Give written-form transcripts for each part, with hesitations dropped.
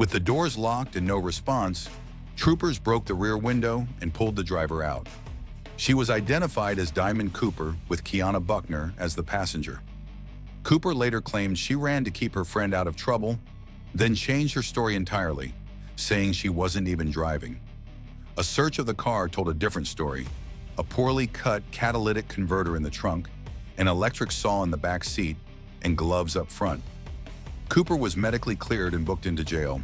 With the doors locked and no response, troopers broke the rear window and pulled the driver out. She was identified as Diamond Cooper, with Kiana Buckner as the passenger. Cooper later claimed she ran to keep her friend out of trouble, then changed her story entirely, saying she wasn't even driving. A search of the car told a different story: a poorly cut catalytic converter in the trunk, an electric saw in the back seat, and gloves up front. Cooper was medically cleared and booked into jail,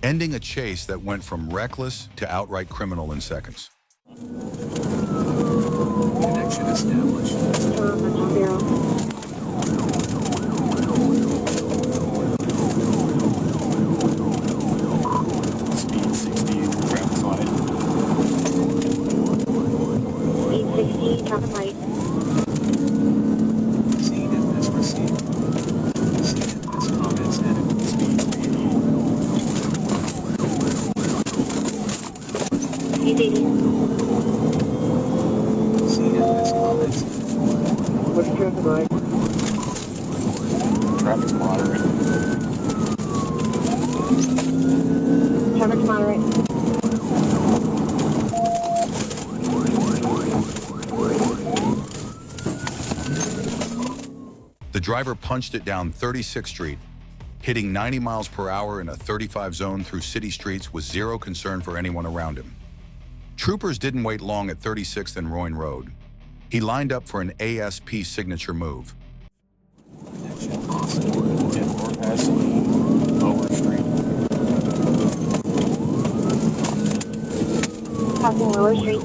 ending a chase that went from reckless to outright criminal in seconds. Connection established. Speed 60, traffic light. Speed 60, traffic light. Seen in this receipt. Seen in this comments edit. Speed 80. Speed 80. Seen in this comments. What's traffic light? Traffic moderate. Traffic moderate. The driver punched it down 36th Street, hitting 90 miles per hour in a 35 zone through city streets with zero concern for anyone around him. Troopers didn't wait long at 36th and Royne Road. He lined up for an ASP signature move. Connection possible. Get more past Lower Street. Passing Lower Street.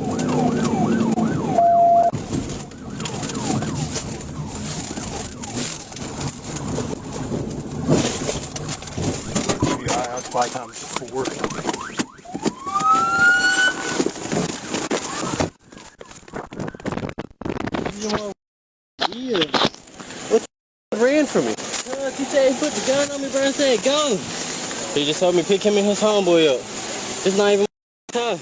Yeah, that's 5 times 4. Yeah. What the ran from me? He said he put the gun on me, bro, and said go. He just told me pick him and his homeboy up. It's not even time.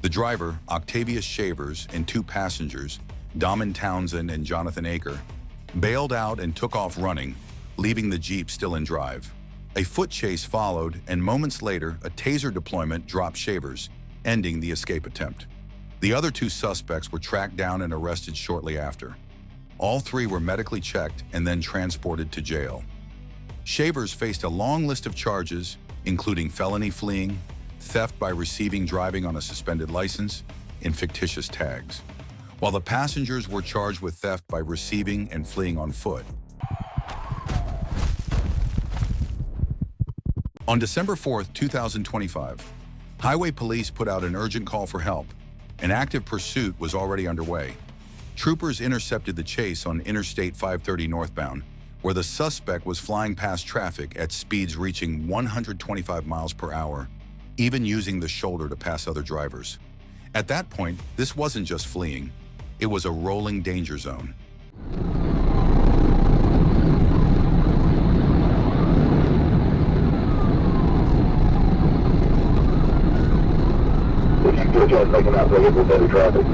The driver, Octavius Shavers, and 2 passengers, Damon Townsend and Jonathan Aker, bailed out and took off running, leaving the Jeep still in drive. A foot chase followed, and moments later, a taser deployment dropped Shavers, ending the escape attempt. The other 2 suspects were tracked down and arrested shortly after. All 3 were medically checked and then transported to jail. Shavers faced a long list of charges, including felony fleeing, theft by receiving driving on a suspended license, and fictitious tags, while the passengers were charged with theft by receiving and fleeing on foot. On December 4, 2025, Highway Police put out an urgent call for help. An active pursuit was already underway. Troopers intercepted the chase on Interstate 530 northbound, where the suspect was flying past traffic at speeds reaching 125 miles per hour, even using the shoulder to pass other drivers. At that point, this wasn't just fleeing. It was a rolling danger zone. Making out vehicles heavy traffic.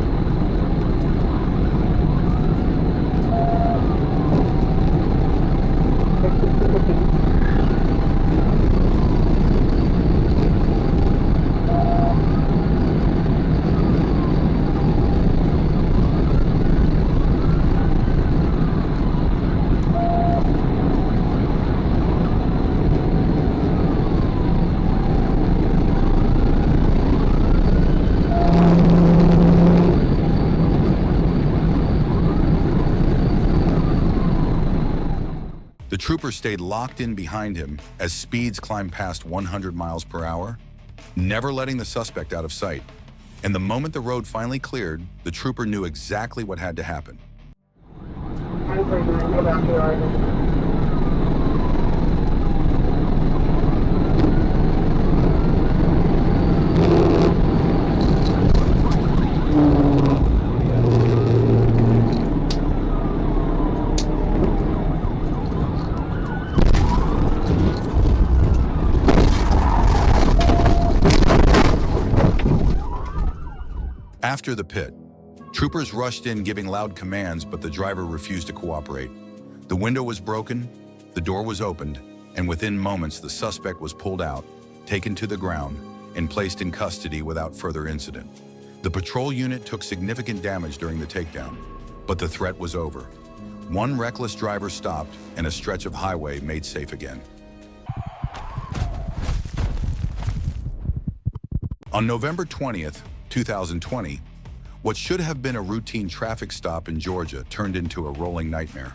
The trooper stayed locked in behind him as speeds climbed past 100 miles per hour, never letting the suspect out of sight. And the moment the road finally cleared, the trooper knew exactly what had to happen. After the pit, troopers rushed in giving loud commands, but the driver refused to cooperate. The window was broken, the door was opened, and within moments the suspect was pulled out, taken to the ground, and placed in custody without further incident. The patrol unit took significant damage during the takedown, but the threat was over. One reckless driver stopped and a stretch of highway made safe again. On November 20th, 2020, what should have been a routine traffic stop in Georgia turned into a rolling nightmare.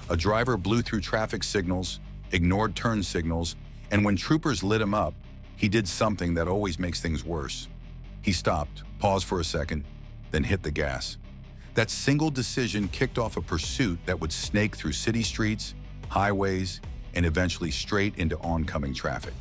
A driver blew through traffic signals, ignored turn signals, and when troopers lit him up, he did something that always makes things worse. He stopped, paused for a second, then hit the gas. That single decision kicked off a pursuit that would snake through city streets, highways, and eventually straight into oncoming traffic.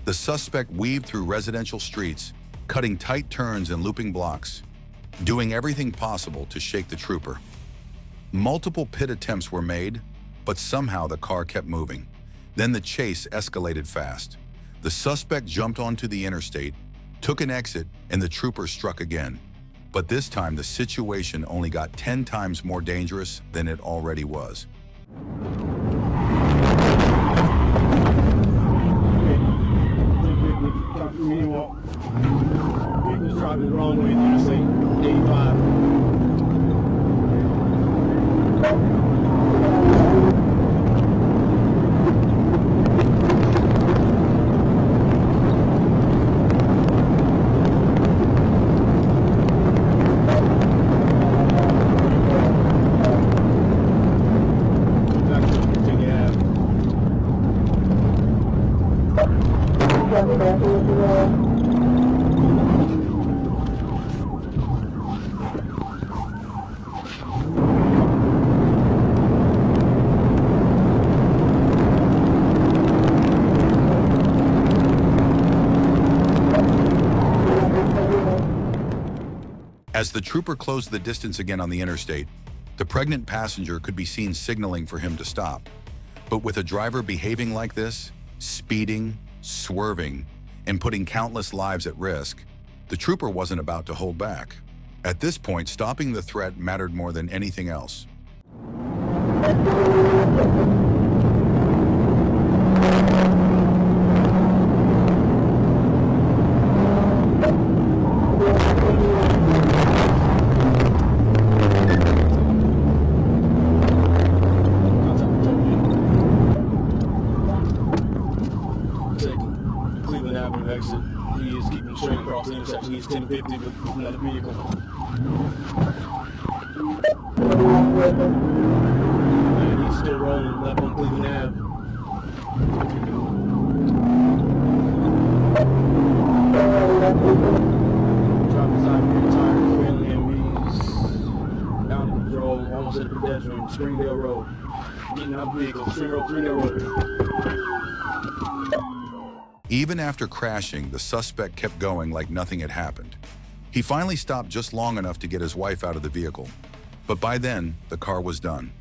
The suspect weaved through residential streets, cutting tight turns and looping blocks, doing everything possible to shake the trooper. Multiple pit attempts were made, but somehow the car kept moving. Then the chase escalated fast. The suspect jumped onto the interstate, took an exit, and the trooper struck again. But this time the situation only got 10 times more dangerous than it already was. Vehicles driving the wrong way, Interstate 85. As the trooper closed the distance again on the interstate, the pregnant passenger could be seen signaling for him to stop. But with a driver behaving like this, speeding, swerving, and putting countless lives at risk, the trooper wasn't about to hold back. At this point, stopping the threat mattered more than anything else. Exit. He is keeping straight across the intersection. He's 1050 with another vehicle. And he's still rolling left on Cleveland Ave. Driving side rear tires, failing MVs. Down the road, almost at the pedestrian. Springdale Road. Getting out of the vehicle. Springdale Road. Even after crashing, the suspect kept going like nothing had happened. He finally stopped just long enough to get his wife out of the vehicle. But by then, the car was done.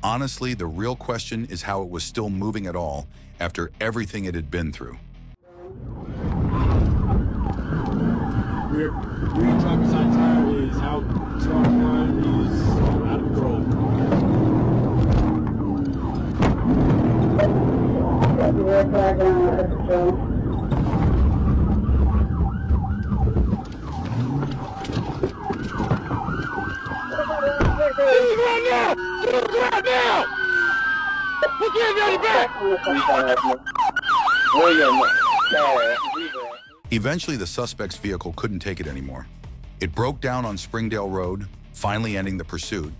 Honestly, the real question is how it was still moving at all after everything it had been through. Rear driver's side tire is out. Start line is out of control. Right now! Eventually, the suspect's vehicle couldn't take it anymore. It broke down on Springdale Road, finally ending the pursuit,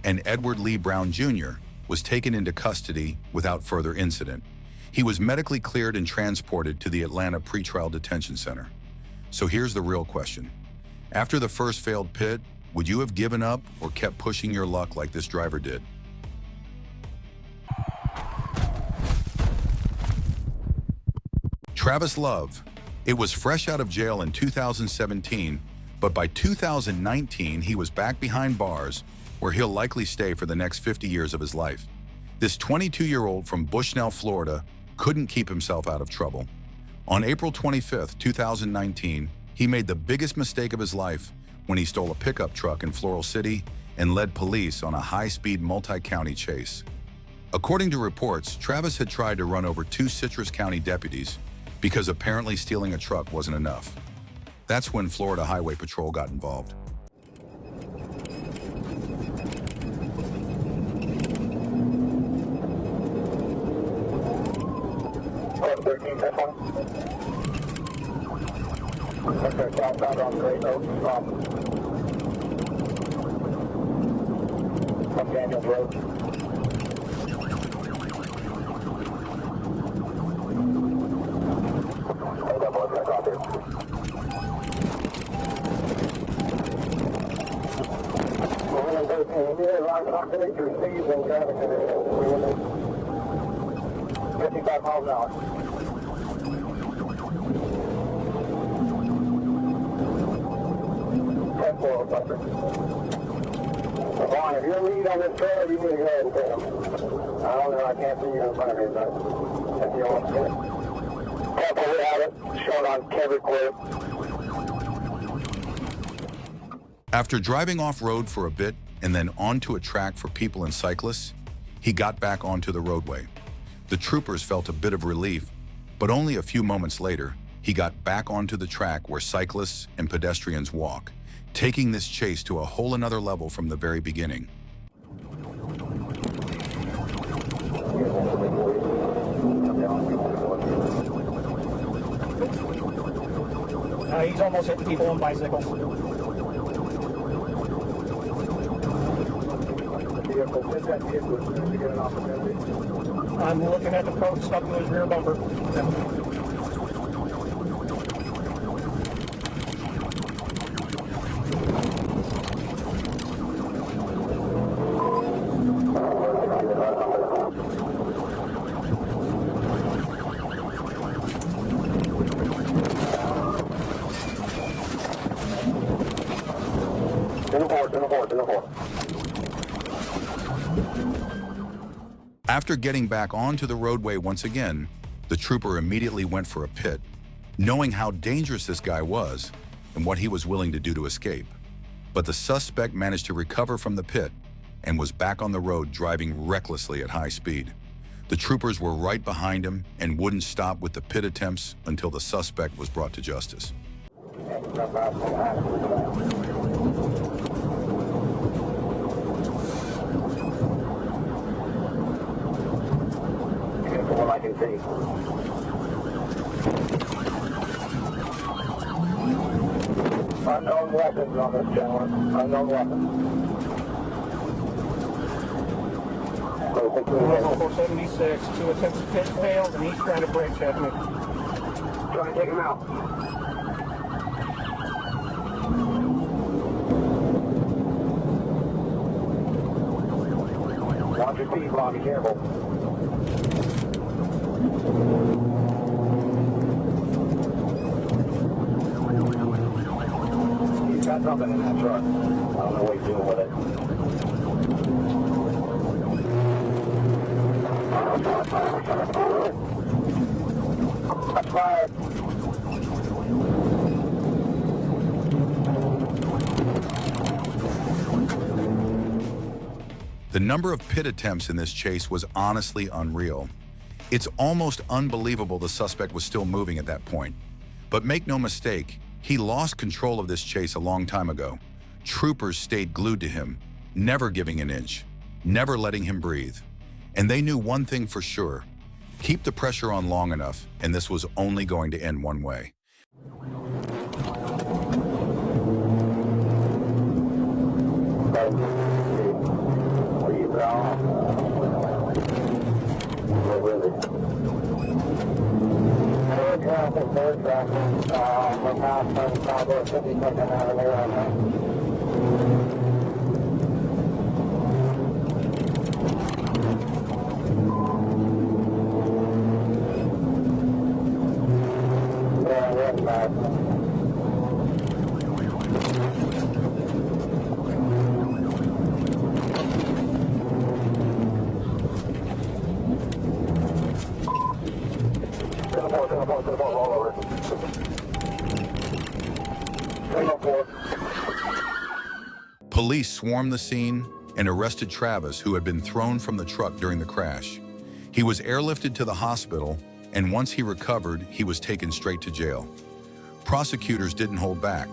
and Edward Lee Brown Jr. was taken into custody without further incident. He was medically cleared and transported to the Atlanta Pretrial Detention Center. So here's the real question. After the first failed pit, would you have given up or kept pushing your luck like this driver did? Travis Love. It was fresh out of jail in 2017, but by 2019, he was back behind bars where he'll likely stay for the next 50 years of his life. This 22-year-old from Bushnell, Florida, couldn't keep himself out of trouble. On April 25, 2019, he made the biggest mistake of his life when he stole a pickup truck in Floral City and led police on a high-speed multi-county chase. According to reports, Travis had tried to run over 2 Citrus County deputies because apparently stealing a truck wasn't enough. That's when Florida Highway Patrol got involved. From Daniels Road. Receiving traffic conditions. 55 miles an hour. Vaughn, if you're lead on this trailer, you need to go ahead and take him. I don't know, I can't see you in front of me, but if you want to. Careful, we have it. Shown on camera clear. After driving off-road for a bit and then onto a track for people and cyclists, he got back onto the roadway. The troopers felt a bit of relief, but only a few moments later, he got back onto the track where cyclists and pedestrians walk, taking this chase to a whole another level from the very beginning. He's almost hitting people on bicycles. I'm looking at the coat stuck to his rear bumper. After getting back onto the roadway once again, the trooper immediately went for a pit, knowing how dangerous this guy was and what he was willing to do to escape. But the suspect managed to recover from the pit and was back on the road driving recklessly at high speed. The troopers were right behind him and wouldn't stop with the pit attempts until the suspect was brought to justice. What I can see. Unknown weapons on this gentleman. Unknown weapons. 476, 2 attempts to pit failed, and he's trying to brake check me. Trying to take him out. Watch your feet, Bob. Be careful. He's got something in that truck. I don't know what he's doing with it. That's fired. The number of pit attempts in this chase was honestly unreal. It's almost unbelievable the suspect was still moving at that point. But make no mistake, he lost control of this chase a long time ago. Troopers stayed glued to him, never giving an inch, never letting him breathe. And they knew one thing for sure: keep the pressure on long enough, and this was only going to end one way. Police swarmed the scene and arrested Travis, who had been thrown from the truck during the crash. He was airlifted to the hospital, and once he recovered, he was taken straight to jail. Prosecutors didn't hold back.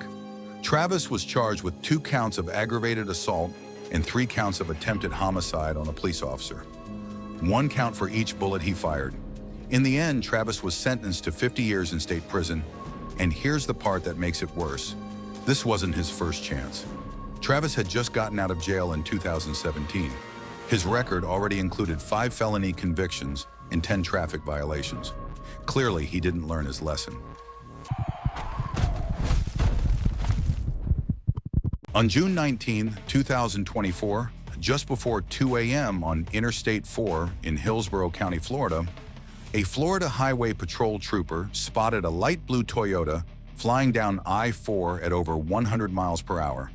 Travis was charged with 2 counts of aggravated assault and 3 counts of attempted homicide on a police officer. 1 count for each bullet he fired. In the end, Travis was sentenced to 50 years in state prison. And here's the part that makes it worse. This wasn't his first chance. Travis had just gotten out of jail in 2017. His record already included 5 felony convictions and 10 traffic violations. Clearly, he didn't learn his lesson. On June 19, 2024, just before 2 a.m. on Interstate 4 in Hillsborough County, Florida, a Florida Highway Patrol trooper spotted a light blue Toyota flying down I-4 at over 100 miles per hour.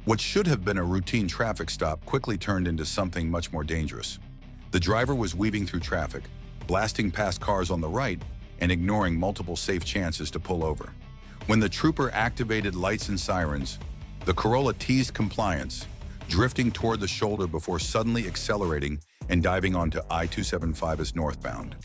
What should have been a routine traffic stop quickly turned into something much more dangerous. The driver was weaving through traffic, blasting past cars on the right and ignoring multiple safe chances to pull over. When the trooper activated lights and sirens, the Corolla teased compliance, drifting toward the shoulder before suddenly accelerating and diving onto I-275 as northbound.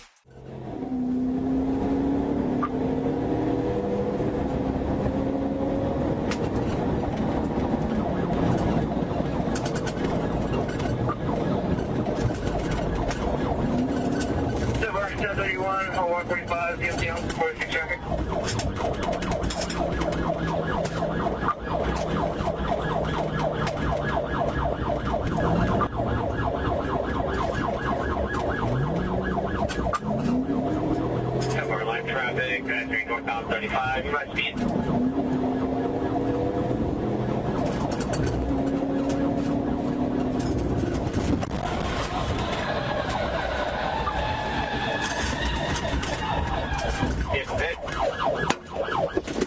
Traffic, transferring northbound 35, you might speed. Vehicle hit.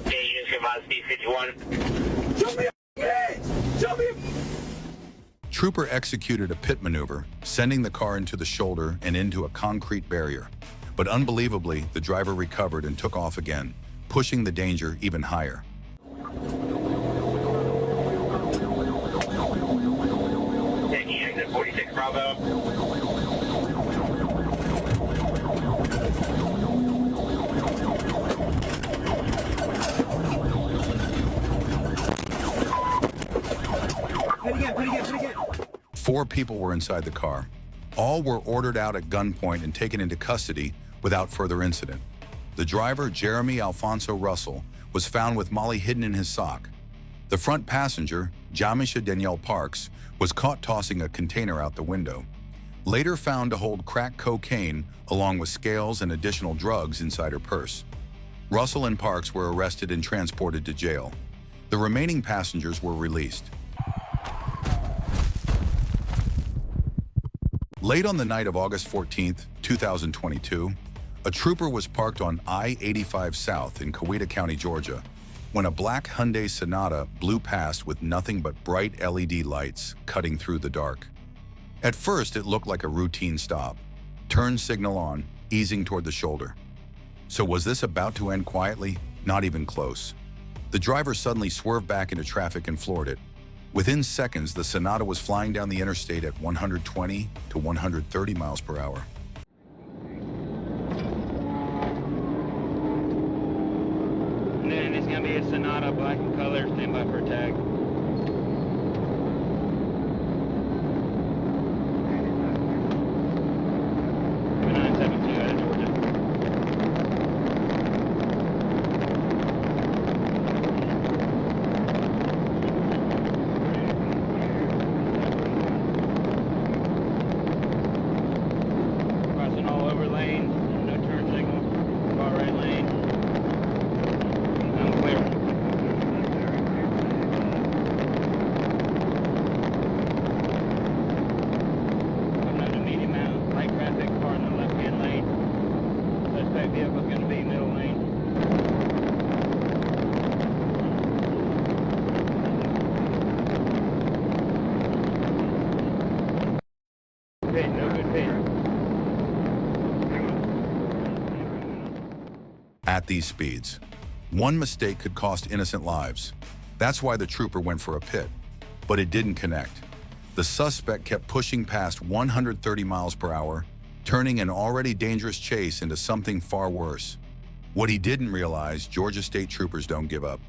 Units combined speed 51. Jump me up! Jump me up! Trooper executed a pit maneuver, sending the car into the shoulder and into a concrete barrier. But unbelievably, the driver recovered and took off again, pushing the danger even higher. Taking exit 46 Bravo. Hit again. 4 people were inside the car. All were ordered out at gunpoint and taken into custody without further incident. The driver, Jeremy Alfonso Russell, was found with Molly hidden in his sock. The front passenger, Jamisha Danielle Parks, was caught tossing a container out the window. Later found to hold crack cocaine along with scales and additional drugs inside her purse. Russell and Parks were arrested and transported to jail. The remaining passengers were released. Late on the night of August 14, 2022, a trooper was parked on I-85 South in Coweta County, Georgia, when a black Hyundai Sonata blew past with nothing but bright LED lights cutting through the dark. At first, it looked like a routine stop. Turn signal on, easing toward the shoulder. So was this about to end quietly? Not even close. The driver suddenly swerved back into traffic and floored it. Within seconds, the Sonata was flying down the interstate at 120 to 130 miles per hour. And then it's going to be a Sonata, black in color, stand by for a tag. pit, no good pit. At these speeds, one mistake could cost innocent lives. That's why the trooper went for a pit, but it didn't connect. The suspect kept pushing past 130 miles per hour, turning an already dangerous chase into something far worse. What he didn't realize, Georgia State Troopers don't give up.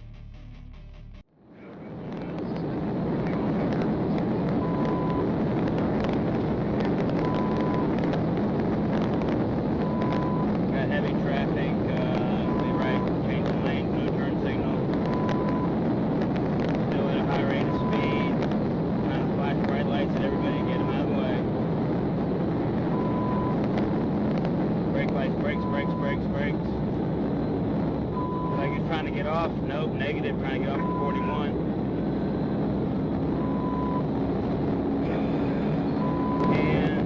Got heavy traffic, they right, changing lanes, no turn signal. Still at a high rate of speed. Trying to flash bright lights at everybody and get them out of the way. Brake lights, brakes, brakes, brakes, brakes. Looks like he's trying to get off. Nope, negative, trying to get off at 41. And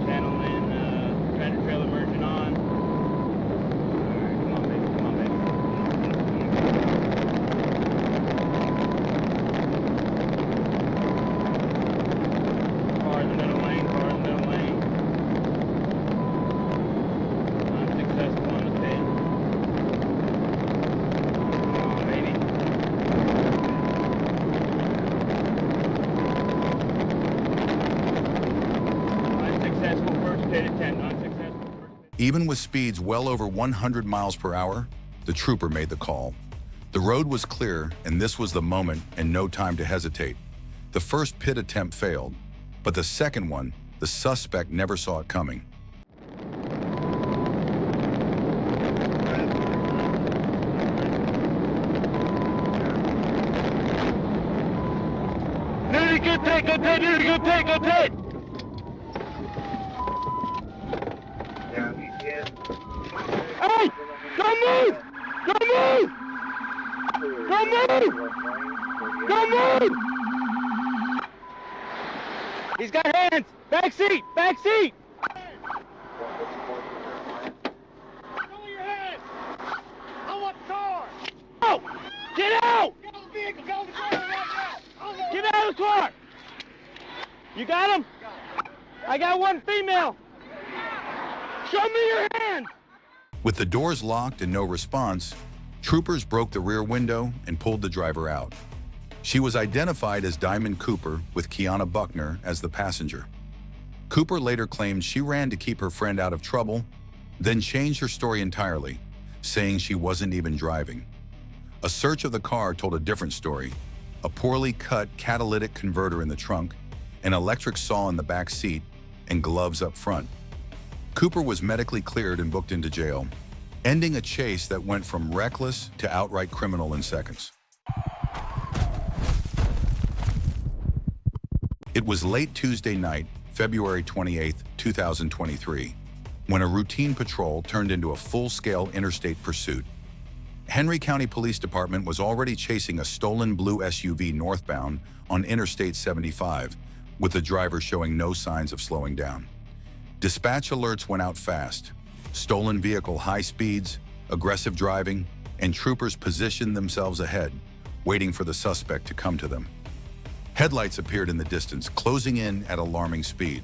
channeling, tractor trailer merging on. Alright, come on baby, come on baby. Car in the middle lane, car in the middle lane. Unsuccessful on the pit. Come on baby. Unsuccessful first pit attempt, unsuccessful first pit. Even with speeds well over 100 miles per hour, the trooper made the call. The road was clear, and this was the moment and no time to hesitate. The first pit attempt failed, but the second one, the suspect never saw it coming. Nudity, good pit, good pit, nudity, good pit, good pit! Hey! Don't move! Don't move! Don't move! Don't move! He's got hands! Back seat! Back seat! Show me your hands! I want the car! Oh! Get out! Get out of the vehicle! Get out of the car right now! Get out of the car! You got him? I got one female! Show me your hands! With the doors locked and no response, troopers broke the rear window and pulled the driver out. She was identified as Diamond Cooper, with Kiana Buckner as the passenger. Cooper later claimed she ran to keep her friend out of trouble, then changed her story entirely, saying she wasn't even driving. A search of the car told a different story: a poorly cut catalytic converter in the trunk, an electric saw in the back seat, and gloves up front. Cooper was medically cleared and booked into jail, ending a chase that went from reckless to outright criminal in seconds. It was late Tuesday night, February 28, 2023, when a routine patrol turned into a full-scale interstate pursuit. Henry County Police Department was already chasing a stolen blue SUV northbound on Interstate 75, with the driver showing no signs of slowing down. Dispatch alerts went out fast. Stolen vehicle high speeds, aggressive driving, and troopers positioned themselves ahead, waiting for the suspect to come to them. Headlights appeared in the distance, closing in at alarming speed.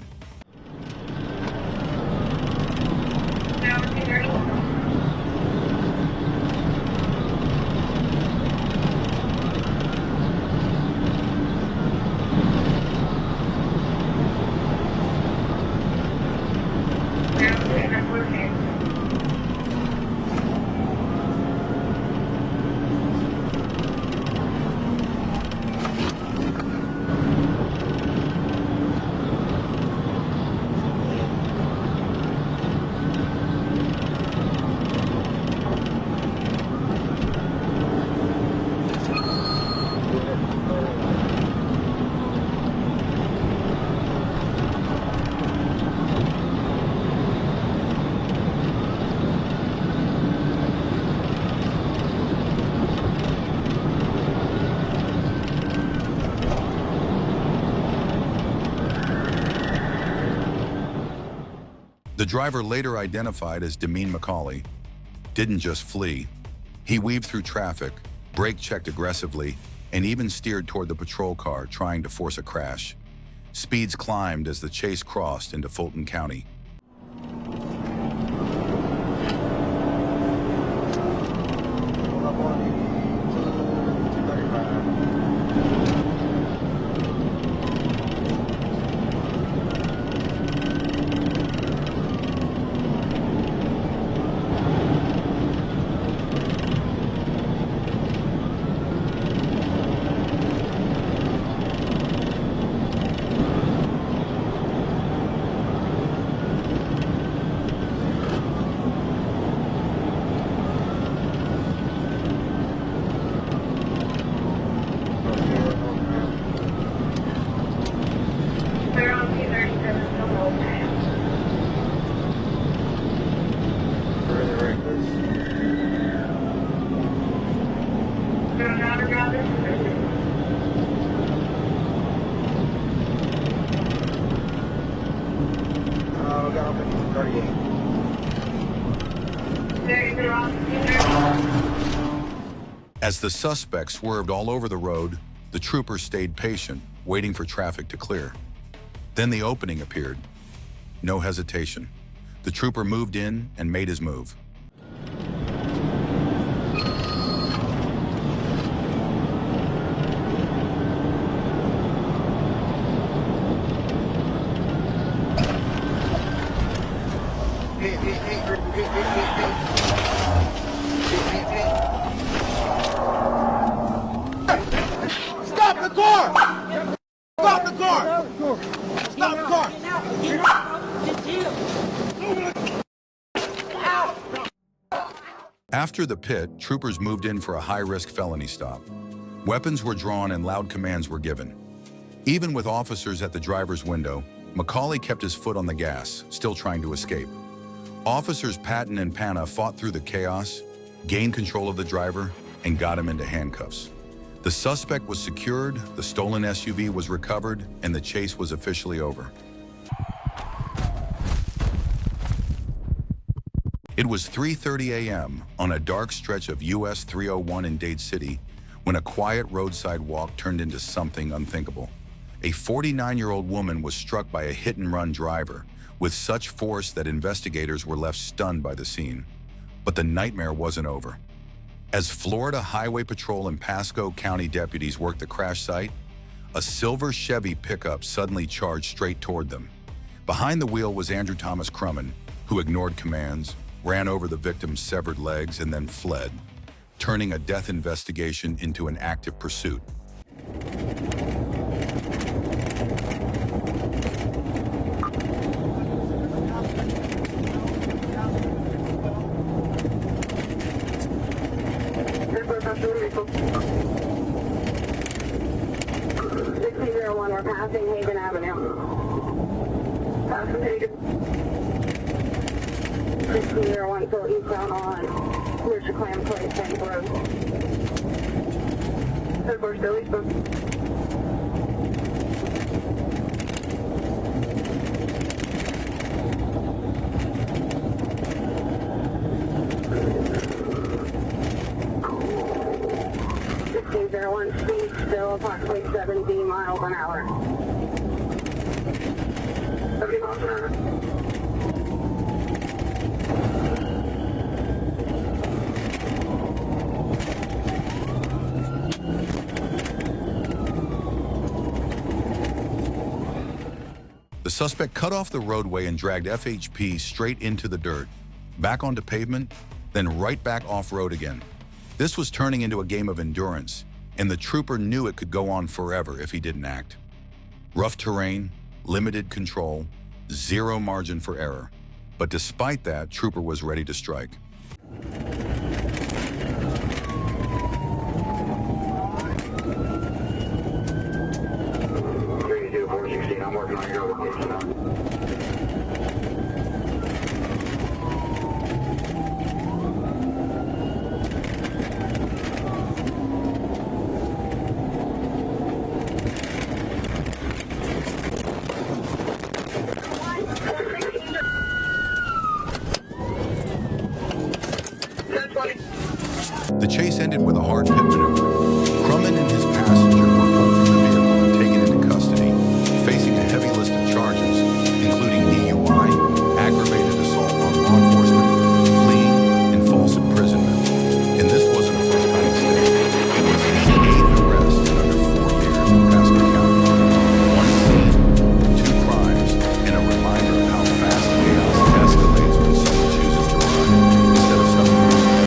The driver, later identified as Demeen McCauley, didn't just flee. He weaved through traffic, brake-checked aggressively, and even steered toward the patrol car, trying to force a crash. Speeds climbed as the chase crossed into Fulton County. We're on 237, so hold tight. We're on outer ground. Got up at 38. They're on 237. As the suspect swerved all over the road, the trooper stayed patient, waiting for traffic to clear. Then the opening appeared. No hesitation. The trooper moved in and made his move. Stop the car! Stop the car! Stop the car! After the pit, troopers moved in for a high-risk felony stop. Weapons were drawn and loud commands were given. Even with officers at the driver's window, Macaulay kept his foot on the gas, still trying to escape. Officers Patton and Panna fought through the chaos, gained control of the driver, and got him into handcuffs. The suspect was secured, the stolen SUV was recovered, and the chase was officially over. It was 3:30 a.m. on a dark stretch of US 301 in Dade City when a quiet roadside walk turned into something unthinkable. A 49-year-old woman was struck by a hit-and-run driver with such force that investigators were left stunned by the scene. But the nightmare wasn't over. As Florida Highway Patrol and Pasco County deputies worked the crash site, a silver Chevy pickup suddenly charged straight toward them. Behind the wheel was Andrew Thomas Crumman, who ignored commands, ran over the victim's severed legs, and then fled, turning a death investigation into an active pursuit. We're passing Haven Avenue. Passing Haven. 1601, so eastbound on Richard Clam Place, Sandy Road. Third floor still eastbound. Speed still approximately 70 miles an hour. 70 miles an hour. The suspect cut off the roadway and dragged FHP straight into the dirt, back onto pavement, then right back off-road again. This was turning into a game of endurance, and the trooper knew it could go on forever if he didn't act. Rough terrain, limited control, zero margin for error. But despite that, trooper was ready to strike. 416, I'm working on your location now. The chase ended with a hard pit maneuver. Crumman and his passenger were pulled from the vehicle and taken into custody, facing a heavy list of